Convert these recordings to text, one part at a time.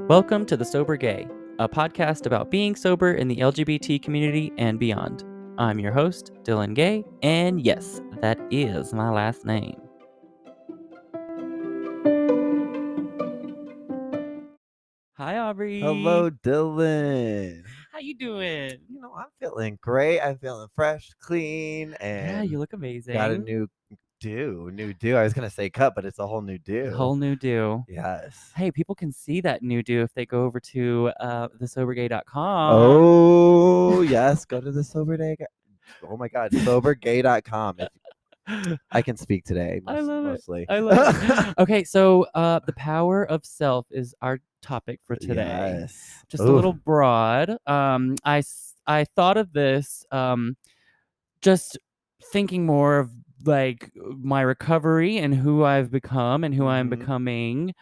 Welcome to The Sober Gay, a podcast about being sober in the LGBT community and beyond. I'm your host, Dillan Gay, and yes, that is my last name. Hi, Aubrey. Hello, Dylan. How you doing? You know, I'm feeling great. I'm feeling fresh, clean, and Yeah, you look amazing. got a new do. I was gonna say cut, but it's a whole new do. Whole new do. Yes. Hey, people can see that new do if they go over to thesobergay.com. Oh, yes. Go to the Sober Day. Oh my God, sobergay.com. I can speak today. I love mostly. it. I love it. Okay, so the power of self is our topic for today. Yes. Just a little broad. I thought of this just thinking more of like my recovery and who I've become and who I'm becoming.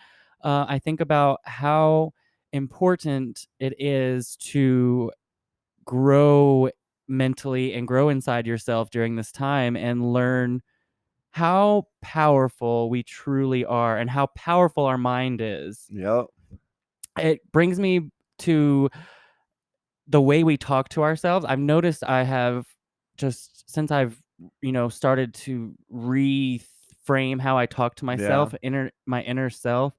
I think about how important it is to grow mentally and grow inside yourself during this time and learn how powerful we truly are and how powerful our mind is. Yep. It brings me to the way we talk to ourselves. I've noticed I have just since I've started to reframe how I talk to myself, my inner self,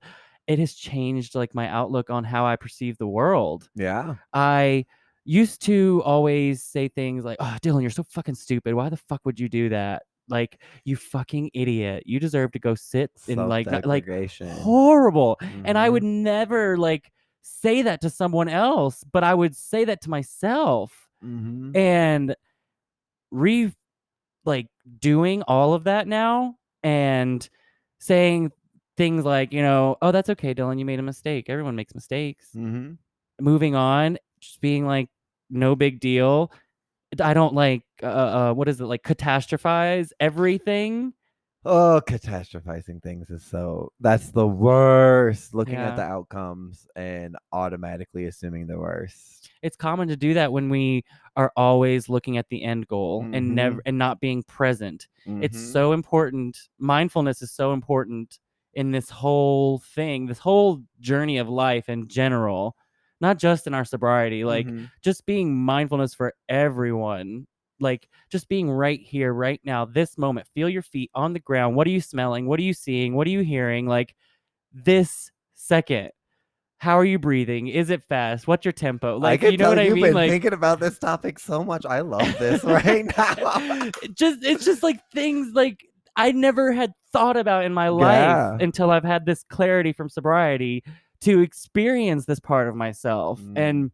it has changed like my outlook on how I perceive the world. Yeah. I used to always say things like, "Oh, Dylan, you're so fucking stupid. Why the fuck would you do that? Like, you fucking idiot. You deserve to go sit in like horrible." And I would never like say that to someone else, but I would say that to myself. And doing all of that now and saying things like, oh, that's okay, Dylan, you made a mistake. Everyone makes mistakes. Moving on, just being like, no big deal. I don't like what is it, like catastrophize everything. Oh, catastrophizing things that's the worst. Looking at the outcomes and automatically assuming the worst. It's common to do that when we are always looking at the end goal and not being present. It's so important. Mindfulness is so important in this whole thing, this whole journey of life in general, not just in our sobriety, like just being mindfulness for everyone. Like just being right here, right now, this moment. Feel your feet on the ground. What are you smelling? What are you seeing? What are you hearing? Like this second. How are you breathing? Is it fast? What's your tempo? Like, you know what I mean? You've been thinking about this topic so much. I love this right now. It's just like things like I never had thought about in my life until I've had this clarity from sobriety to experience this part of myself and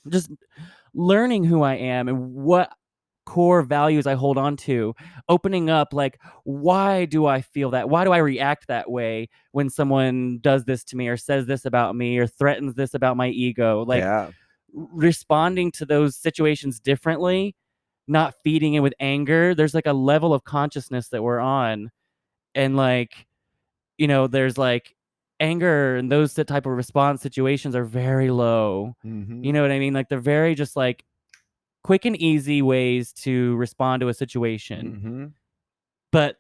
just learning who I am and what core values I hold on to, opening up like, why do I feel that? Why do I react that way when someone does this to me or says this about me or threatens this about my ego? Like responding to those situations differently, not feeding it with anger. There's like a level of consciousness that we're on. And like, there's like anger and those type of response situations are very low. You know what I mean? Like they're very just like quick and easy ways to respond to a situation. But,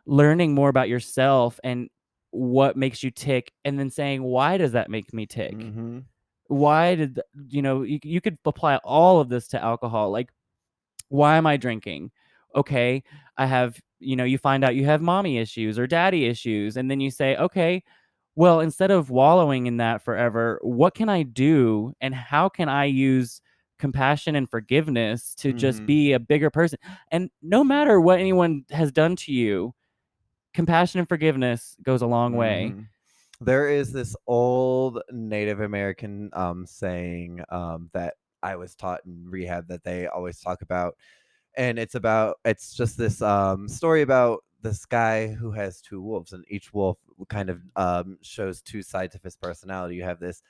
learning more about yourself and what makes you tick and then saying, why does that make me tick? Why did, you could apply all of this to alcohol. Like, why am I drinking? Okay, I have, you find out you have mommy issues or daddy issues. And then you say, okay, well, instead of wallowing in that forever, what can I do? And how can I use compassion and forgiveness to just be a bigger person? And no matter what anyone has done to you, compassion and forgiveness goes a long way. There is this old Native American saying that I was taught in rehab that they always talk about. And it's just this story about this guy who has two wolves, and each wolf kind of shows two sides of his personality. You have this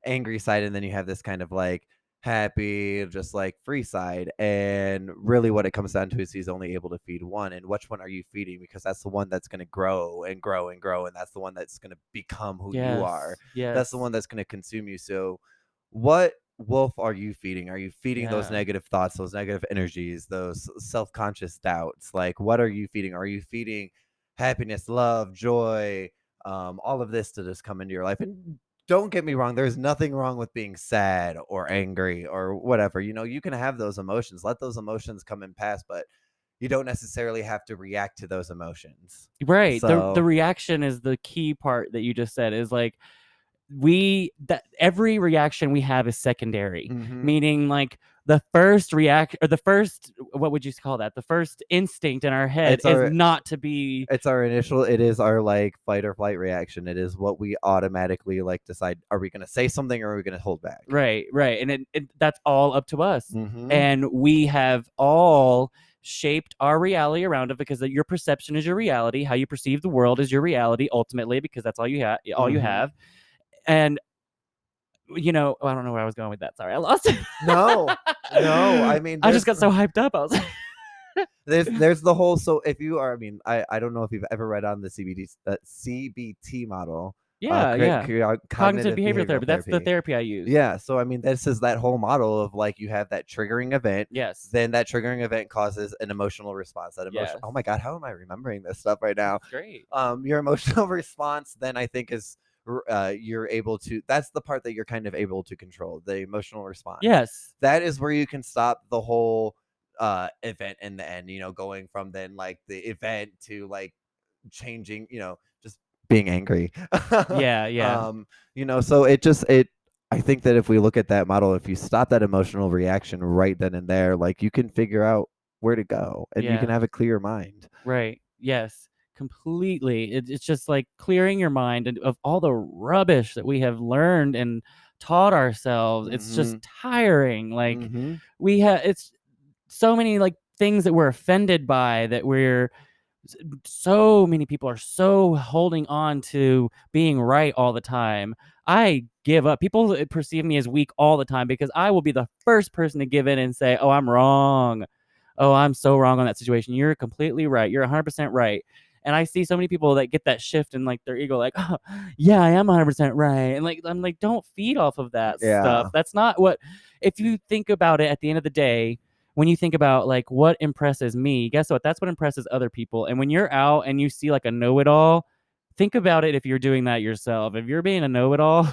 angry side, and then you have this kind of like happy, just like free side. And really what it comes down to is he's only able to feed one. And which one are you feeding? Because that's the one that's going to grow and grow and grow. And that's the one that's going to become who you are. That's the one that's going to consume you. So what wolf are you feeding? Are you feeding those Yeah. negative thoughts, those negative energies, those self-conscious doubts? Like, what are you feeding? Are you feeding happiness, love, joy, all of this to just come into your life? And don't get me wrong, there's nothing wrong with being sad or angry or whatever. You know, you can have those emotions. Let those emotions come and pass, but you don't necessarily have to react to those emotions. Right. The So, reaction is the key part that you just said, is like that every reaction we have is secondary, meaning like the first react or the first, what would you call that? The first instinct in our head is not to be. It's our initial. It is our like fight or flight reaction. It is what we automatically like decide. Are we going to say something or are we going to hold back? Right. And that's all up to us. And we have all shaped our reality around it, because your perception is your reality. How you perceive the world is your reality ultimately, because that's all you have. You have. And you know, I don't know where I was going with that. Sorry, I lost it. No. I mean, I just got so hyped up. I was like, there's the whole. So if you are, I mean, I don't know if you've ever read on the CBT model. Yeah. Cognitive behavioral therapy. That's the therapy I use. Yeah. So I mean, this is that whole model of like you have that triggering event. Yes. Then that triggering event causes an emotional response. That emotion. Yes. Oh my God, how am I remembering this stuff right now? That's great. Your emotional response then I think is you're able to. That's the part that you're kind of able to control, the emotional response. Yes. That is where you can stop the whole event in the end. You know, going from then like the event to like changing. You know, just being angry. Yeah. You know, so I think that if we look at that model, if you stop that emotional reaction right then and there, like you can figure out where to go and you can have a clear mind. Right. Yes, completely. It's just like clearing your mind of all the rubbish that we have learned and taught ourselves. It's just tiring. Like it's so many like things that we're offended by, that so many people are so holding on to being right all the time. I give up. People perceive me as weak all the time, because I will be the first person to give in and say, oh, I'm wrong. Oh, I'm so wrong on that situation. You're completely right. You're 100% right. And I see so many people that get that shift in like their ego, like, oh, yeah, I am 100% right. And like, I'm like, don't feed off of that stuff. That's not what, if you think about it at the end of the day, when you think about like what impresses me, guess what? That's what impresses other people. And when you're out and you see like a know-it-all, think about it if you're doing that yourself. If you're being a know-it-all,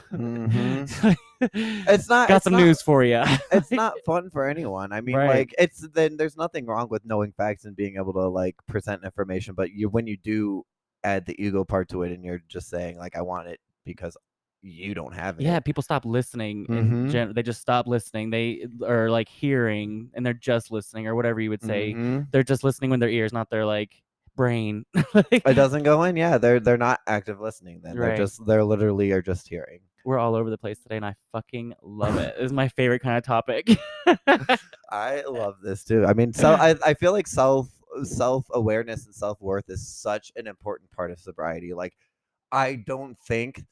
it's not. Got some news for you. It's not fun for anyone. I mean, like then there's nothing wrong with knowing facts and being able to like present information. But when you do add the ego part to it, and you're just saying like, I want it because you don't have it. Yeah, people stop listening. They just stop listening. They are like hearing, and they're just listening, or whatever you would say. They're just listening with their ears, not their like brain. It doesn't go in. Yeah, they're not active listening. Then they're literally are just hearing. We're all over the place today, and I fucking love it. This is my favorite kind of topic. I love this too. I mean, so I feel like self-awareness and self-worth is such an important part of sobriety. Like, I don't think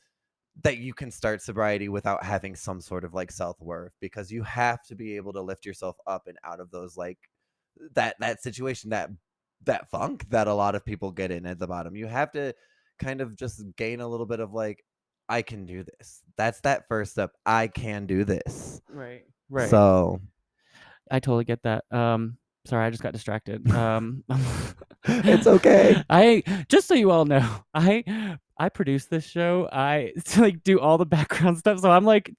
that you can start sobriety without having some sort of like self-worth, because you have to be able to lift yourself up and out of those like that situation, that funk that a lot of people get in at the bottom. You have to kind of just gain a little bit of like, I can do this. That's that first step. I can do this. Right. So I totally get that. Sorry, I just got distracted. It's okay. I just so you all know, I produce this show. I like do all the background stuff. So I'm like,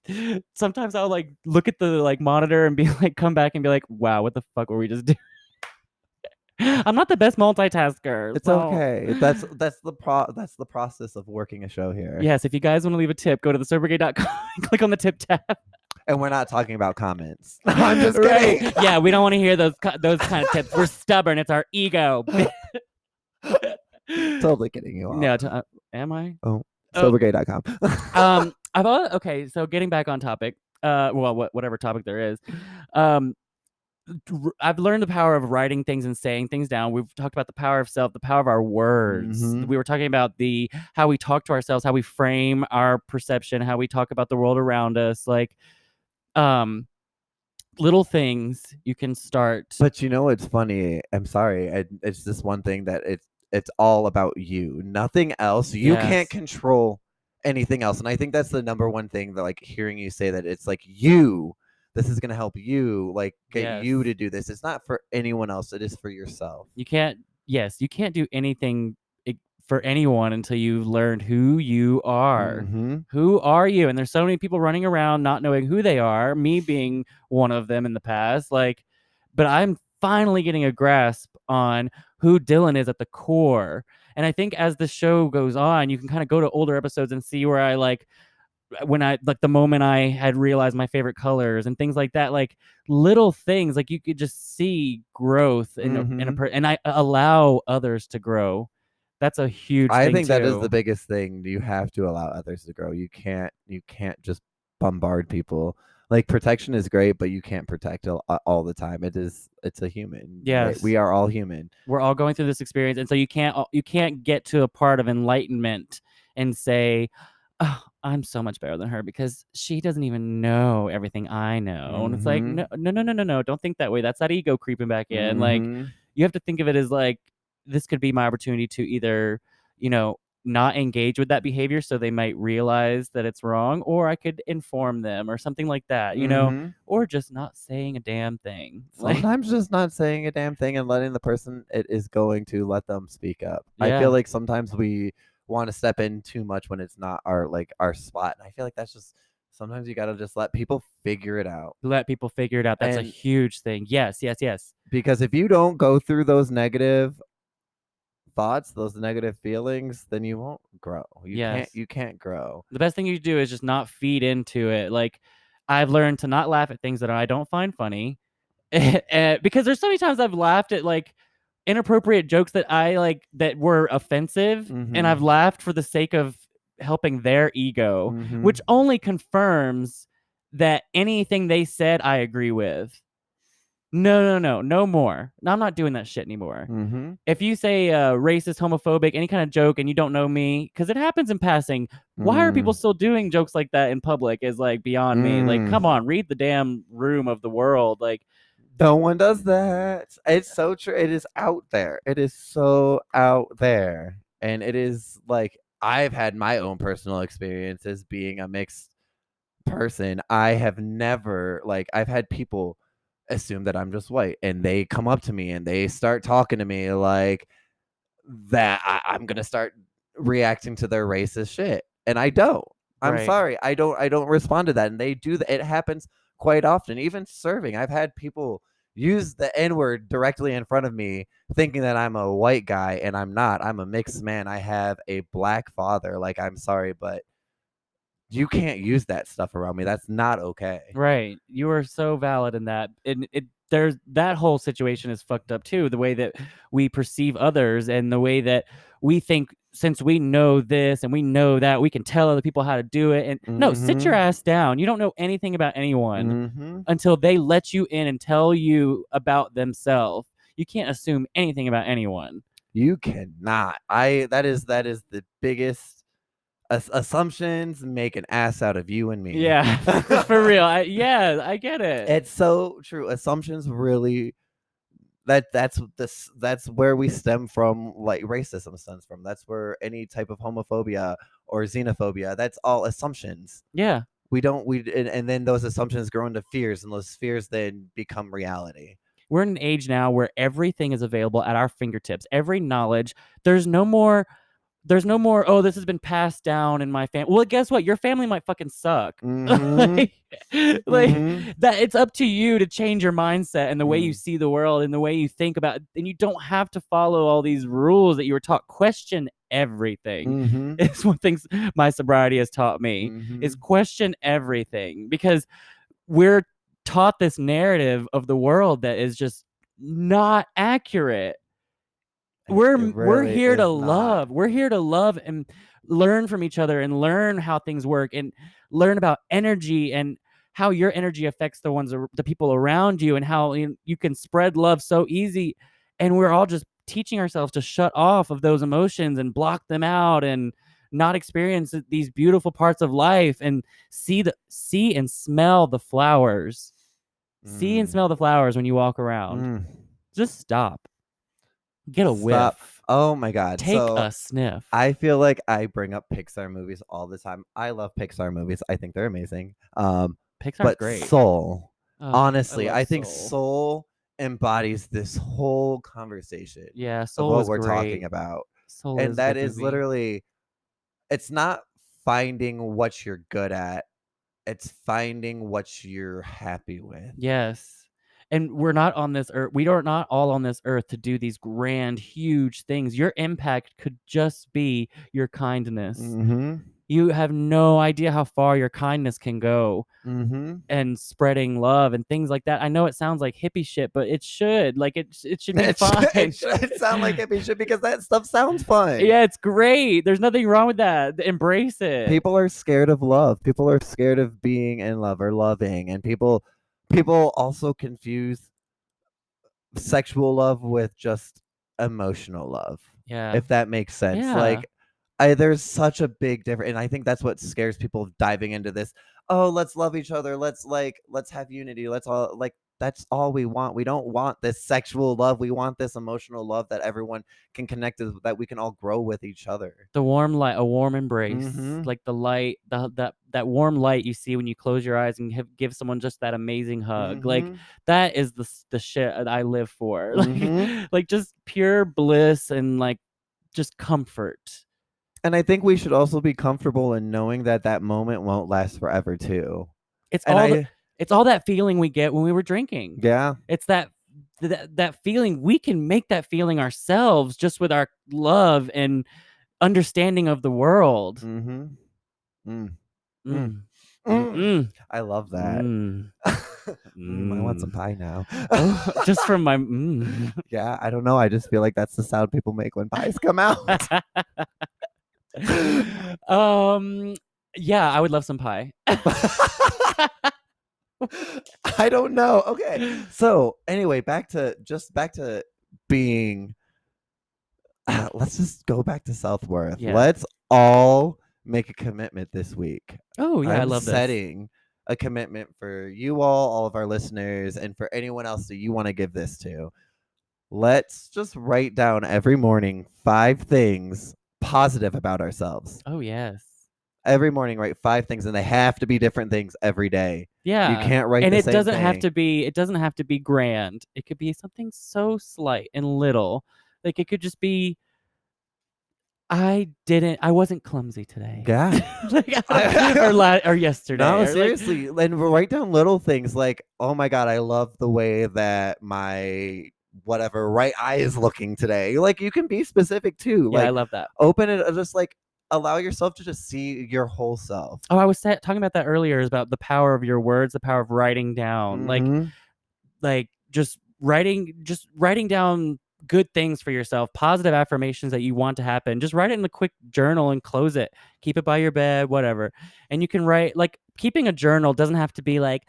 sometimes I'll like look at the like monitor and be like, come back and be like, wow, what the fuck were we just doing? I'm not the best multitasker. It's okay. That's the process of working a show here. Yes, if you guys want to leave a tip, go to thesoberbrigade.com and click on the tip tab. And we're not talking about comments. I'm just kidding. Yeah, we don't want to hear those kind of tips. We're stubborn. It's our ego. Totally kidding you all. Yeah, am I? Oh, soberbrigade.com. Okay, so getting back on topic. Whatever topic there is. I've learned the power of writing things and saying things down. We've talked about the power of self, the power of our words. We were talking about how we talk to ourselves, how we frame our perception, how we talk about the world around us, like little things you can start. But you know, it's funny. I'm sorry. It's this one thing that it's all about you, nothing else. You can't control anything else. And I think that's the number one thing that, like, hearing you say that, it's like you this is going to help you, like, get you to do this. It's not for anyone else. It is for yourself. You can't do anything for anyone until you've learned who you are. Who are you? And there's so many people running around not knowing who they are, me being one of them in the past. Like, but I'm finally getting a grasp on who Dillan is at the core. And I think as the show goes on, you can kind of go to older episodes and see where I like when I like the moment I had realized my favorite colors and things like that, like little things, like you could just see growth in and I allow others to grow. That's a huge thing. I think that is the biggest thing. You have to allow others to grow. You can't just bombard people. Like, protection is great, but you can't protect all the time. It's a human. Yes, we are all human. We're all going through this experience, and so you can't get to a part of enlightenment and say, oh, I'm so much better than her because she doesn't even know everything I know. And it's like, no, don't think that way. That's that ego creeping back in. Like, you have to think of it as like, this could be my opportunity to either, not engage with that behavior so they might realize that it's wrong, or I could inform them or something like that, or just not saying a damn thing. Sometimes just not saying a damn thing and letting the person it is going to let them speak up. I feel like sometimes we want to step in too much when it's not our spot. And I feel like that's just sometimes you got to just let people figure it out. That's a huge thing. Yes. Because if you don't go through those negative thoughts, those negative feelings, then you won't grow. You can't grow. The best thing you do is just not feed into it. Like, I've learned to not laugh at things that I don't find funny. Because there's so many times I've laughed at like inappropriate jokes that I like that were offensive, and I've laughed for the sake of helping their ego, which only confirms that anything they said I agree with. No more. No, I'm not doing that shit anymore. If you say racist, homophobic, any kind of joke, and you don't know me, because it happens in passing, why are people still doing jokes like that in public is like beyond me. Like, come on, read the damn room of the world. Like, no one does that. It's so true. It is out there. It is so out there. And it is like, I've had my own personal experiences being a mixed person. I have never, like, I've had people assume that I'm just white, and they come up to me and they start talking to me like that. I'm going to start reacting to their racist shit. And I don't. I'm sorry. I don't respond to that. And they do that. It happens quite often. Even serving, I've had people use the N-word directly in front of me thinking that I'm a white guy, and I'm not. I'm a mixed man. I have a black father. Like, I'm sorry, but you can't use that stuff around me. That's not okay. Right. You are so valid in that. And there's that whole situation is fucked up too. The way that we perceive others and the way that we think, since we know this and we know that, we can tell other people how to do it. And no, sit your ass down. You don't know anything about anyone until they let you in and tell you about themselves. You can't assume anything about anyone. You cannot. That is the biggest. Assumptions make an ass out of you and me. Yeah, for real. I get it. It's so true. Assumptions really. That's where we stem from. Like, racism stems from. That's where any type of homophobia or xenophobia. That's all assumptions. Yeah. And then those assumptions grow into fears, and those fears then become reality. We're in an age now where everything is available at our fingertips. Every knowledge. There's no more, oh, this has been passed down in my family. Well, guess what? Your family might fucking suck. Like that. It's up to you to change your mindset and the way you see the world and the way you think about it. And you don't have to follow all these rules that you were taught. Question everything. It's one thing my sobriety has taught me is question everything, because we're taught this narrative of the world that is just not accurate. We're here to love. We're here to love and learn from each other and learn how things work and learn about energy and how your energy affects the people around you, and how you can spread love so easy. And we're all just teaching ourselves to shut off of those emotions and block them out and not experience these beautiful parts of life and see and smell the flowers. See and smell the flowers when you walk around. Just stop. Get a whiff. Oh my God. Take a sniff. I feel like I bring up Pixar movies all the time. I love Pixar movies. I think they're amazing. Pixar's great. Soul Honestly, I think soul embodies this whole conversation Yeah, of Soul what was we're great. talking about. Soul And is a that good is movie. literally, it's not finding what you're good at, it's finding what you're happy with. Yes. And we're not on this earth. We are not all on this earth to do these grand, huge things. Your impact could just be your kindness. Mm-hmm. You have no idea how far your kindness can go. Mm-hmm. And spreading love and things like that. I know it sounds like hippie shit, but it should. Like it should be fun. It should sound like hippie shit because that stuff sounds fun. Yeah, it's great. There's nothing wrong with that. Embrace it. People are scared of love. People are scared of being in love or loving, and people also confuse sexual love with just emotional love. Yeah. If that makes sense. Yeah. Like there's such a big difference, and I think that's what scares people diving into this. Oh, let's love each other. Let's have unity. Let's all that's all we want. We don't want this sexual love. We want this emotional love that everyone can connect with, that we can all grow with each other. The warm light, a warm embrace, like the light, that warm light you see when you close your eyes and give someone just that amazing hug. Like that is the shit that I live for. Like just pure bliss and like just comfort. And I think we should also be comfortable in knowing that that moment won't last forever too. It's all that feeling we get when we were drinking. Yeah. It's that feeling. We can make that feeling ourselves just with our love and understanding of the world. Mm-hmm. I love that. I want some pie now. Just from my Yeah, I don't know. I just feel like that's the sound people make when pies come out. Yeah, I would love some pie. I don't know. Okay. So anyway, back to being let's just go back to self-worth. Yeah. Let's all make a commitment this week. Oh yeah, I love setting a commitment for you all of our listeners, and for anyone else that you want to give this to. Let's just write down every morning 5 things positive about ourselves. Oh yes. Every morning write 5 things, and they have to be different things every day. Yeah. You can't write and the it same doesn't thing. have to be grand. It could be something so slight and little. Like it could just be, I wasn't clumsy today. Yeah. or yesterday. No, seriously. And write down little things like, oh my God, I love the way that my whatever right eye is looking today. Like you can be specific too. Yeah, like, I love that. Open it, just like allow yourself to just see your whole self. Oh, I was talking about that earlier, is about the power of your words, the power of writing down. Like just writing down good things for yourself, positive affirmations that you want to happen. Just write it in a quick journal and close it. Keep it by your bed, whatever. And you can write, like, keeping a journal doesn't have to be like,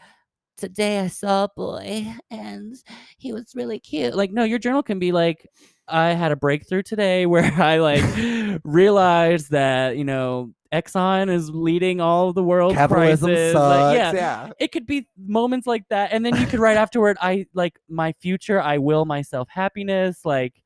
today I saw a boy and he was really cute. Like, no, your journal can be like, I had a breakthrough today where I like realized that, Exxon is leading all of the world's Capitalism crisis. sucks. Like, yeah, it could be moments like that. And then you could write afterward, I like my future, I will myself happiness. Like,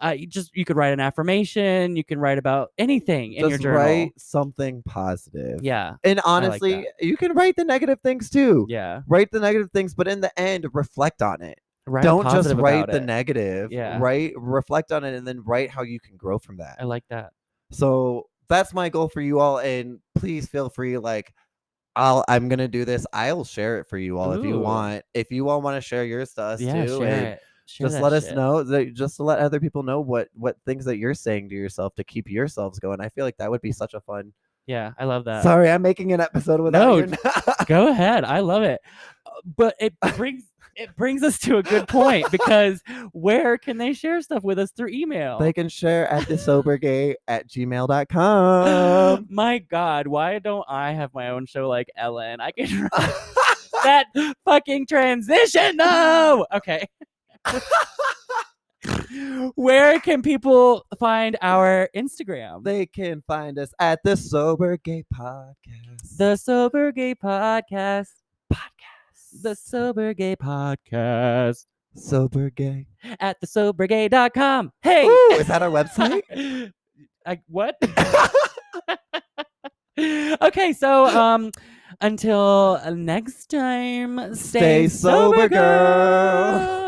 you could write an affirmation. You can write about anything in your journal. Write something positive. Yeah. And honestly, you can write the negative things too. Yeah. Write the negative things, but in the end, reflect on it. Write Don't just write the negative. Yeah. Reflect on it, and then write how you can grow from that. I like that. So that's my goal for you all, and please feel free. Like, I'm gonna do this. I'll share it for you all if you want. If you all want to share yours to us too, share it. Just let us know, just to let other people know what things that you're saying to yourself to keep yourselves going. I feel like that would be such a fun. Yeah, I love that. Sorry, I'm making an episode without you. Go ahead. I love it. But it brings us to a good point, because where can they share stuff with us? Through email. They can share at thesobergay@gmail.com. My God, why don't I have my own show like Ellen? I can that fucking transition. No. Okay. Where can people find our Instagram? They can find us at the Sober Gay Podcast. The Sober Gay Podcast. The Sober Gay Podcast. Sober Gay. At thesobergay.com. Hey! Ooh, is that our website? What? Okay, so Until next time, Stay sober, girl.